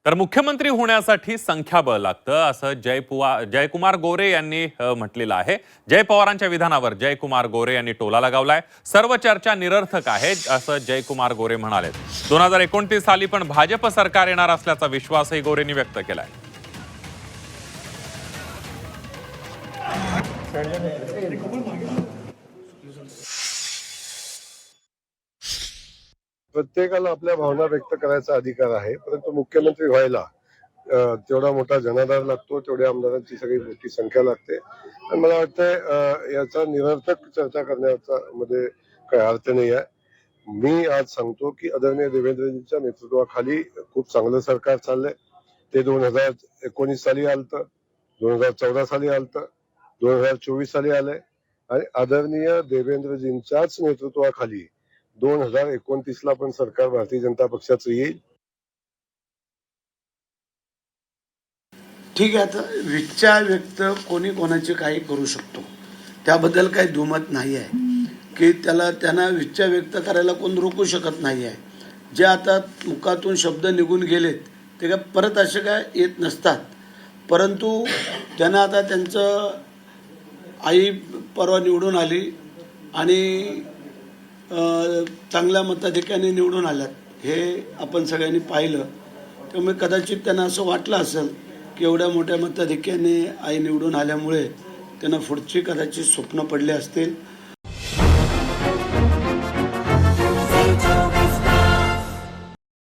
तर मुख्यमंत्री होण्यासाठी संख्याबळ लागतं असं जयकुमार गोरे यांनी म्हटलेलं आहे। जय पवारांच्या विधानावर जयकुमार गोरे यांनी टोला लगावलाय। सर्व चर्चा निरर्थक आहे असं जयकुमार गोरे म्हणाले। 2029 साली पण भाजप सरकार येणार असल्याचा विश्वासही गोरेंनी व्यक्त केलाय। प्रत्येकाला आपल्या भावना व्यक्त करायचा अधिकार आहे, परंतु मुख्यमंत्री व्हायला तेवढा मोठा जनाधार लागतो, तेवढ्या आमदारांची सगळी मोठी संख्या लागते। आणि मला वाटतं याचा निरर्थक चर्चा करण्याचा मध्ये काही अर्थ नाही आहे। मी आज सांगतो की आदरणीय देवेंद्रजींच्या नेतृत्वाखाली खूप चांगलं सरकार चाललंय। ते 2019 साली आलतं, 2014 साली आलतं, 2024 साली आलंय आणि आदरणीय देवेंद्रजींच्याच नेतृत्वाखाली 2029 ला पण सरकार भारतीय जनता पक्षाचं येईल। ठीक आहे, आता विचार व्यक्त कोणी कोणाचे काही करू शकतो, त्याबद्दल काही दुमत नाही आहे की त्यांना विचार व्यक्त करायला कोण रोखू शकत नाही आहे। जे आता मुखातून शब्द निघून गेलेत ते काय परत असे काय येत नसतात, परंतु त्यांना आता त्यांचं आई परवा निवडून आली आणि चांगल्या मताधिक्याने निवडून आल्यात, हे आपण सगळ्यांनी पाहिलं। त्यामुळे कदाचित त्यांना असं वाटलं असेल की एवढ्या मोठ्या मताधिक्याने आई निवडून आल्यामुळे त्यांना पुढची कदाचित स्वप्न पडले असतील।